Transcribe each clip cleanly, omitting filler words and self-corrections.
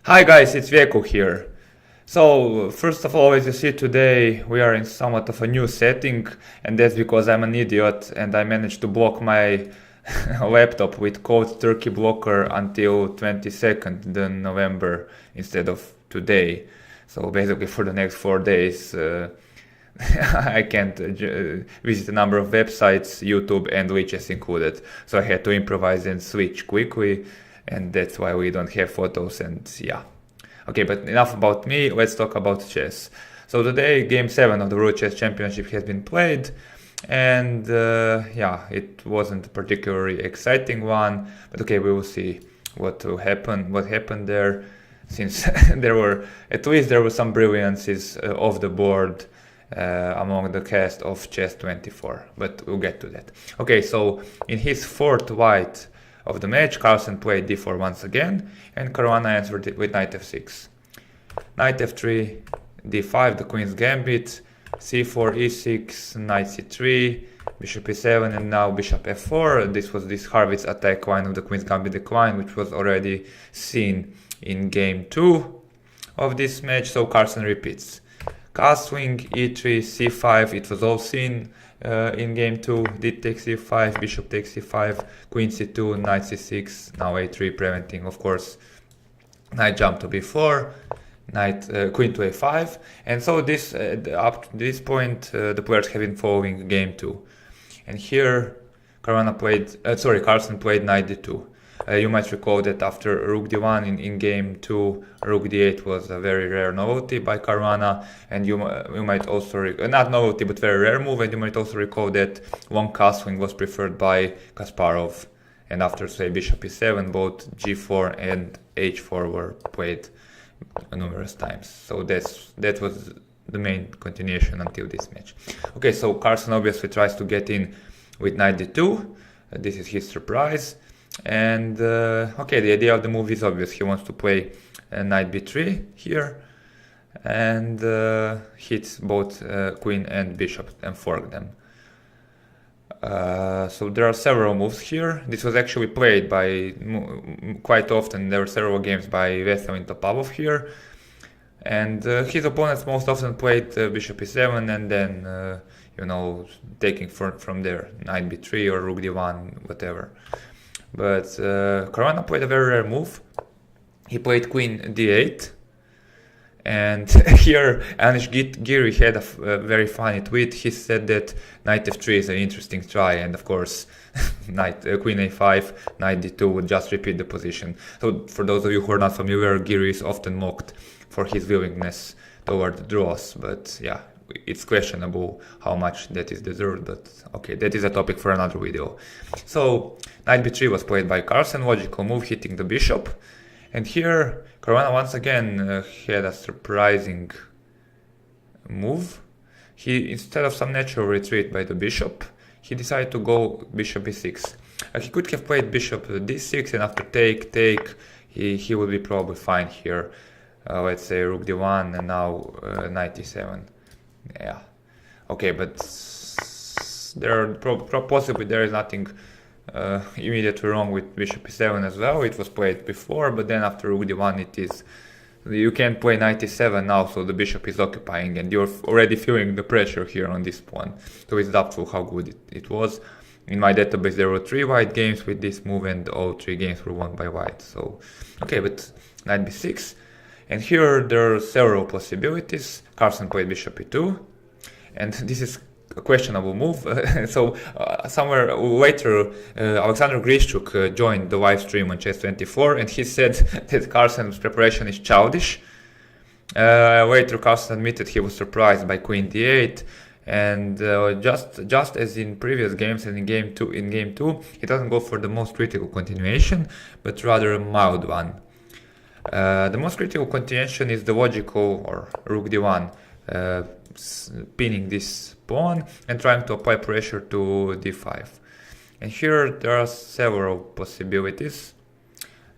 Hi guys, it's Veko here. So, first of all, as you see today, we are in somewhat of a new setting, and that's because I'm an idiot and I managed to block my laptop with code Turkey blocker until 22nd November instead of today. So basically for the next 4 days, I can't visit a number of websites, YouTube and widgets included. So I had to improvise and switch quickly, and that's why we don't have photos and yeah. Okay, but enough about me, let's talk about chess. So today game 7 of the World Chess Championship has been played, and yeah, it wasn't a particularly exciting one, but okay, we will see what happened there, since there were some brilliances off the board among the cast of Chess 24, but we'll get to that. Okay, so in his fourth white of the match, Carlsen played d4 once again, and Caruana answered it with knight f6. Knight f3, d5, the queen's gambit, c4, e6, knight c3, bishop e7, and now bishop f4. This was this Harrwitz Attack line of the queen's gambit decline, which was already seen in game 2 of this match, so Carlsen repeats. Castling, e3, c5, it was all seen in game 2, d takes c5, bishop takes c5, queen c2, knight c6, now a3, preventing, of course, knight jump to b4, queen to a5, and so this up to this point the players have been following game 2, and here Carlsen played knight d2. You might recall that after rook d1 in game 2, rook d8 was a very rare novelty by Caruana, and you might also, not novelty but very rare move, and you might also recall that long castling was preferred by Kasparov, and after say bishop e7, both g4 and h4 were played numerous times. So that was the main continuation until this match. Okay, so Carlsen obviously tries to get in with knight d2, this is his surprise. And okay, the idea of the move is obvious. He wants to play knight b3 here and hit both queen and bishop and fork them. So there are several moves here. This was actually played by quite often. There were several games by Vesel and Topalov here, and his opponents most often played bishop e7 and then taking from there knight b3 or rook d1, whatever. But Caruana played a very rare move. He played queen d8, and here Anish Giri had a very funny tweet. He said that knight f3 is an interesting try, and of course queen a5, knight d2 would just repeat the position. So for those of you who are not familiar, Giri is often mocked for his willingness toward draws, but yeah, it's questionable how much that is deserved, but okay, that is a topic for another video. So knight b3 was played by Carlsen, logical move, hitting the bishop, and here Caruana once again had a surprising move. He, instead of some natural retreat by the bishop, he decided to go bishop e6. He could have played bishop d6, and after take, he would be probably fine here. Let's say rook d1 and now knight e7. Yeah, okay, but possibly there is nothing immediately wrong with bishop e7 as well. It was played before, but then after rook d1 you can't play knight e7 now, so the bishop is occupying, and you're already feeling the pressure here on this pawn. So it's doubtful how good it was. In my database there were 3 white games with this move, and all 3 games were won by white. So okay, but knight b6. And here there are several possibilities. Carlsen played bishop e2, and this is a questionable move. So somewhere later, Alexander Grischuk joined the live stream on Chess24, and he said that Carlsen's preparation is childish. Later, Carlsen admitted he was surprised by queen d8, and just as in previous games and in game 2, he doesn't go for the most critical continuation, but rather a mild one. The most critical continuation is the logical, or rook d1, pinning this pawn and trying to apply pressure to d5. And here there are several possibilities.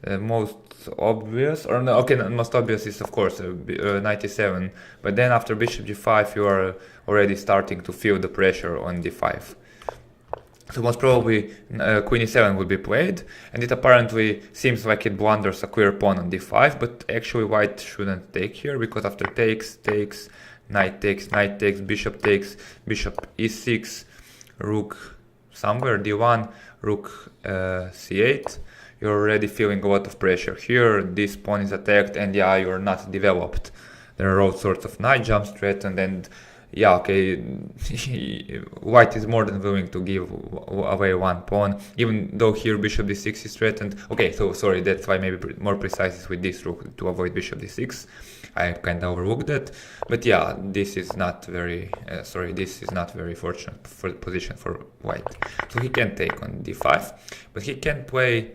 Most obvious, or no, okay, most obvious is of course knight e7, but then after bishop g5 you are already starting to feel the pressure on d5. So most probably queen e7 will be played, and it apparently seems like it blunders a queer pawn on d5, but actually white shouldn't take here, because after takes, knight takes, bishop takes, bishop e6, rook somewhere, d1, rook c8, you're already feeling a lot of pressure here, this pawn is attacked, and yeah, you're not developed. There are all sorts of knight jumps threatened, and yeah, okay, white is more than willing to give away one pawn, even though here bishop d6 is threatened. Okay, so sorry, that's why maybe more precise is with this rook to avoid bishop d6. I kind of overlooked that, but yeah, this is not very, this is not very fortunate for the position for white. So he can take on d5, but he can play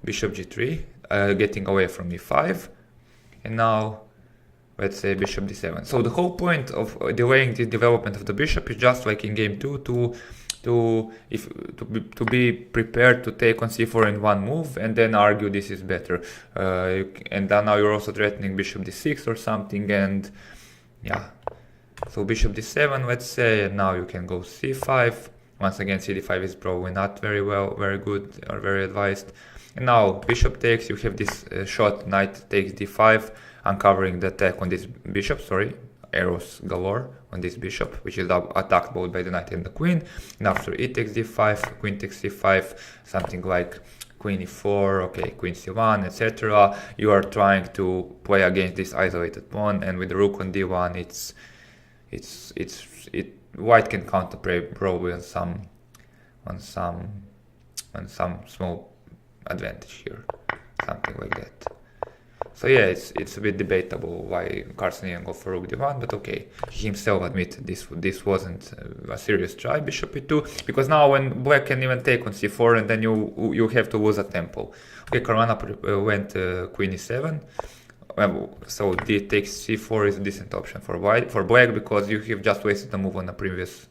bishop g3, getting away from e5, and now let's say bishop d7. So the whole point of delaying the development of the bishop is just like in game 2 to be prepared to take on c4 in one move and then argue this is better. And then now you're also threatening bishop d6 or something, and yeah. So bishop d7, let's say, and now you can go c5. Once again, cd5 is probably not very good or very advised. And now bishop takes, you have this shot, knight takes d5, uncovering the attack on this bishop, arrows galore on this bishop, which is attacked both by the knight and the queen. And after e takes d5, queen takes c5, something like queen e4, okay, queen c1, etc. You are trying to play against this isolated pawn, and with the rook on d1, white can counter probably on some small advantage here, something like that. So yeah, it's a bit debatable why Carlsen didn't go for rook d1, but okay, he himself admitted this wasn't a serious try, bishop e2, because now when black can even take on c4, and then you have to lose a tempo. Okay, Caruana went queen e7, so d takes c4 is a decent option for black, because you have just wasted a move on the previous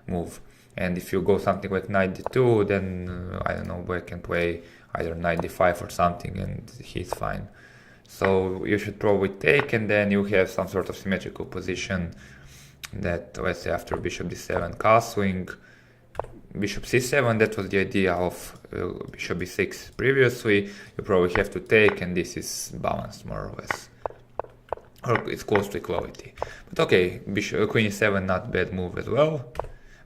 move. And if you go something like knight d2, then I don't know, black can play either knight d5 or something, and he's fine. So you should probably take, and then you have some sort of symmetrical position that, let's say, after bishop d7 castling, bishop c7, that was the idea of bishop b6 previously. You probably have to take, and this is balanced more or less, or it's close to equality. But okay, queen e7, not bad move as well.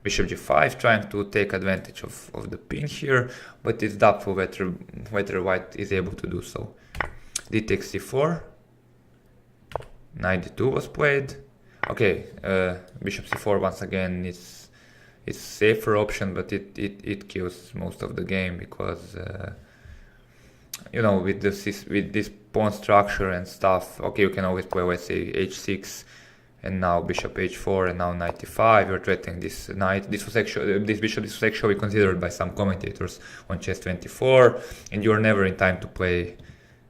Bishop g5, trying to take advantage of the pin here, but it's doubtful whether white is able to do so. D takes c4, knight d2 was played. Okay, bishop c4 once again is safer option, but it kills most of the game, because you know, with this pawn structure and stuff. Okay, you can always play, let's say, h6, and now bishop h4, and now knight e5. You're threatening this knight. This bishop was actually considered by some commentators on Chess24, and you're never in time to play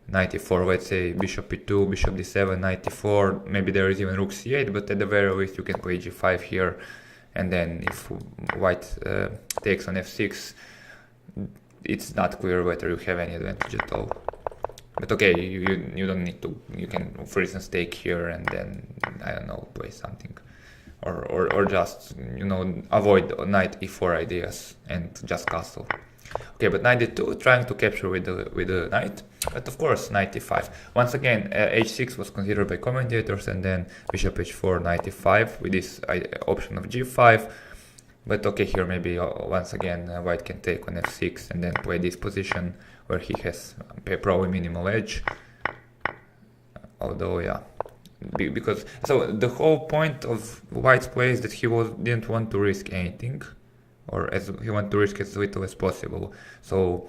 knight e4, let's say bishop e2, bishop d7, knight e4, maybe there is even rook c8, but at the very least you can play g5 here, and then if white takes on f6, it's not clear whether you have any advantage at all. But okay, you don't need to, you can for instance take here and then, I don't know, play something, or just, you know, avoid knight e4 ideas and just castle. Okay, but knight d2, trying to capture with the knight, but of course knight e5. Once again, h6 was considered by commentators, and then bishop h4, knight e5 with this option of g5. But okay, here maybe once again white can take on f6 and then play this position where he has probably minimal edge. Although yeah, because so the whole point of white's play is that he didn't want to risk anything, or as he wanted to risk as little as possible. So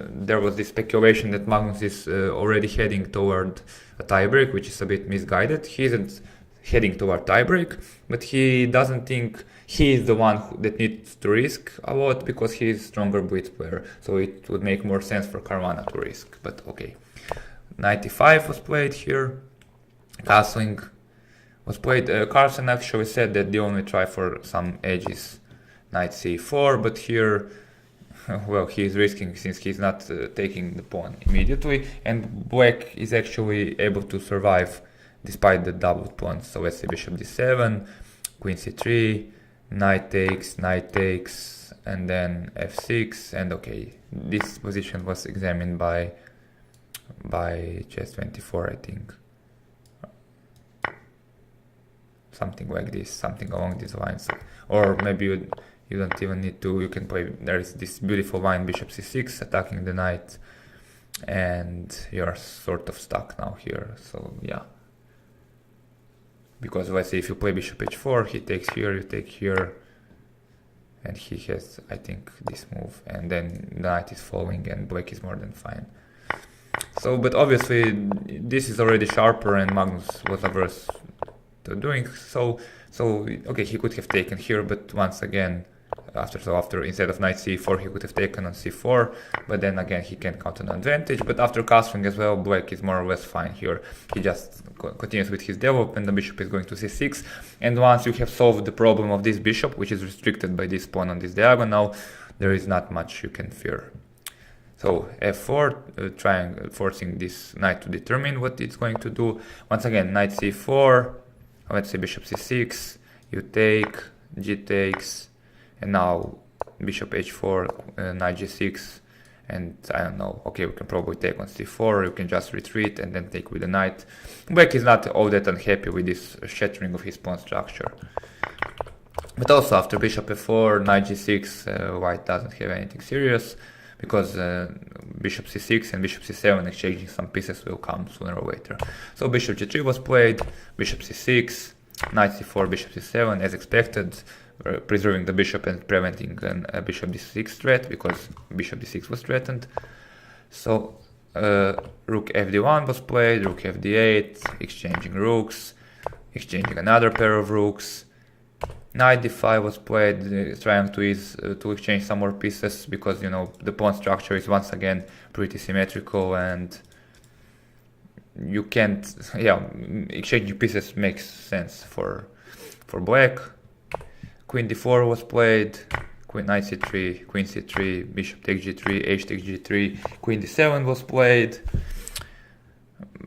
there was this speculation that Magnus is already heading toward a tiebreak, which is a bit misguided. He isn't heading toward tiebreak, but he doesn't think he is the one that needs to risk a lot, because he is stronger blitz player. So it would make more sense for Caruana to risk. But okay, knight e5 was played here. Castling was played. Carlsen actually said that the only try for some edge is knight c4, but here, well, he is risking since he's not taking the pawn immediately, and black is actually able to survive despite the doubled pawns. So let's say bishop d7, queen c3, knight takes, and then f6, and okay, this position was examined by Chess24, I think. Something like this, something along these lines. Or maybe you don't even need to, you can play, there is this beautiful line bishop c6 attacking the knight, and you're sort of stuck now here. So yeah, because let's say if you play bishop h4, he takes here, you take here, and he has, I think, this move, and then the knight is falling and black is more than fine. So, but obviously this is already sharper, and Magnus was averse to doing so. Okay, he could have taken here, but once again, after instead of knight c4, he could have taken on c4, but then again he can count an advantage. But after castling as well, black is more or less fine here. He just continues with his development, the bishop is going to c6, and once you have solved the problem of this bishop, which is restricted by this pawn on this diagonal, there is not much you can fear. So f4, forcing this knight to determine what it's going to do. Once again, knight c4, let's say bishop c6, you take, g takes, and now bishop h4, knight g6, and I don't know, okay, we can probably take on c4, you can just retreat and then take with the knight. Black is not all that unhappy with this shattering of his pawn structure. But also after bishop f4, knight g6, white doesn't have anything serious, because bishop c6 and bishop c7 exchanging some pieces will come sooner or later. So bishop g3 was played, bishop c6, knight c4, bishop c7 as expected, preserving the bishop and preventing a bishop d6 threat, because bishop d6 was threatened. So rook fd1 was played, rook fd8, exchanging rooks, exchanging another pair of rooks. Knight d5 was played, trying to exchange some more pieces, because you know the pawn structure is once again pretty symmetrical, and you can't, yeah, exchanging pieces makes sense for black. Queen d4 was played, knight c3, queen c3, bishop takes g3, h takes g3, queen d7 was played.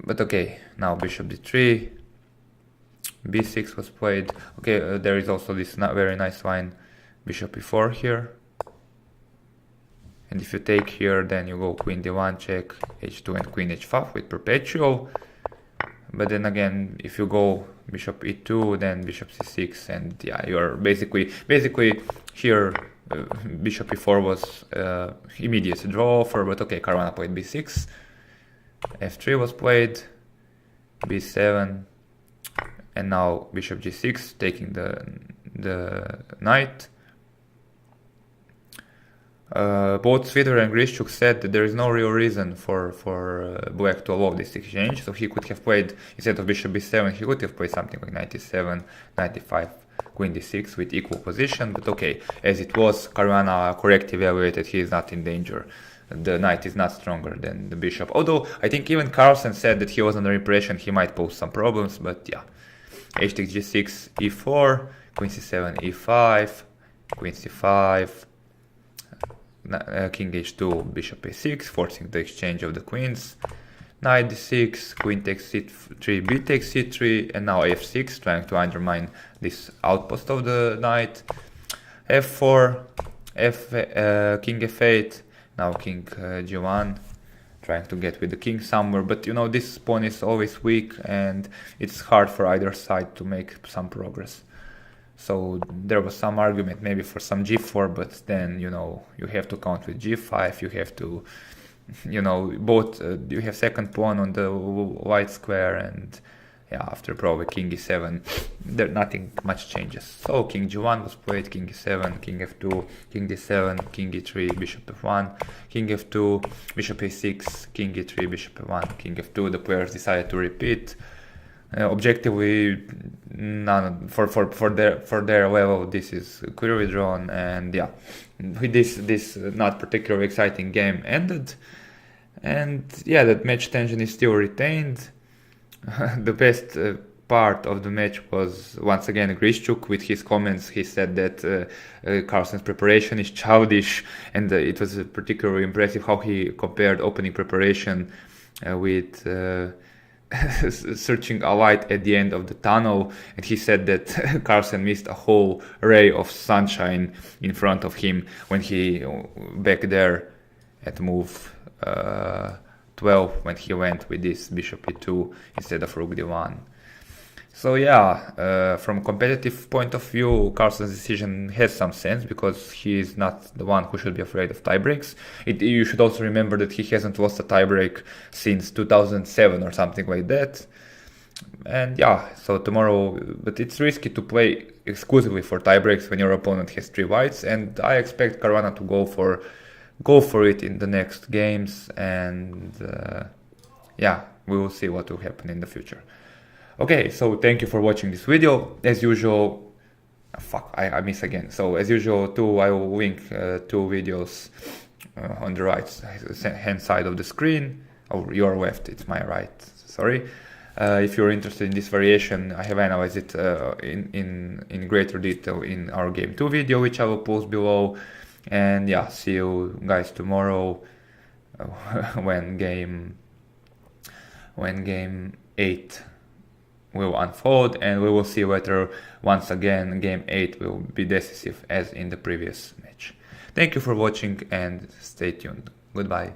But okay, now bishop d3. b6 was played. Okay, there is also this very nice line, bishop e4 here. And if you take here, then you go queen d1 check, h2 and queen h5 with perpetual. But then again, if you go bishop e2, then bishop c6, and yeah, you're basically here. Bishop e4 was immediate draw offer, but okay, Caruana played b6, f3 was played, b7. And now bishop g6, taking the knight. Both Favour and Grischuk said that there is no real reason for black to allow this exchange. So he could have played, instead of bishop b7, he could have played something like knight e7, knight d5, queen d6 with equal position. But okay, as it was, Caruana correctly evaluated, he is not in danger. The knight is not stronger than the bishop. Although I think even Carlsen said that he was under impression he might pose some problems, but yeah. H takes g6, e4, queen c7, e5, queen c5, king h2, bishop a6, forcing the exchange of the queens, knight d6, queen takes c3, b takes c3, and now f6, trying to undermine this outpost of the knight, f4, king f8, now king g1, trying to get with the king somewhere, but you know this pawn is always weak and it's hard for either side to make some progress. So there was some argument maybe for some g4, but then you know you have to count with g5, you have to, you know, both you have second pawn on the white square, and yeah, after probably king e7 there nothing much changes. So king g1 was played, king e7, king f2, king d7, king e3, bishop f1, king f2, bishop a6, king e3, bishop f1, king f2. The players decided to repeat. Objectively, none for their level this is clearly drawn, and yeah, with this not particularly exciting game ended, and yeah, that match tension is still retained. The best part of the match was once again Grischuk with his comments. He said that Carlsen's preparation is childish, and it was particularly impressive how he compared opening preparation with searching a light at the end of the tunnel, and he said that Carlsen missed a whole ray of sunshine in front of him when he back there at move 12 when he went with this bishop e2 instead of rook d1. So yeah, from a competitive point of view, Carlsen's decision has some sense because he is not the one who should be afraid of tiebreaks. You should also remember that he hasn't lost a tiebreak since 2007 or something like that. And yeah, so tomorrow, but it's risky to play exclusively for tiebreaks when your opponent has 3 whites, and I expect Caruana to go for it in the next games, and yeah, we will see what will happen in the future. Okay, so thank you for watching this video. As usual, I miss again. So as usual, I will link 2 videos on the right hand side of the screen, or your left, it's my right, sorry. If you're interested in this variation, I have analyzed it in greater detail in our game 2 video, which I will post below. And yeah, see you guys tomorrow when game 8 will unfold, and we will see whether once again game 8 will be decisive as in the previous match. Thank you for watching and stay tuned. Goodbye.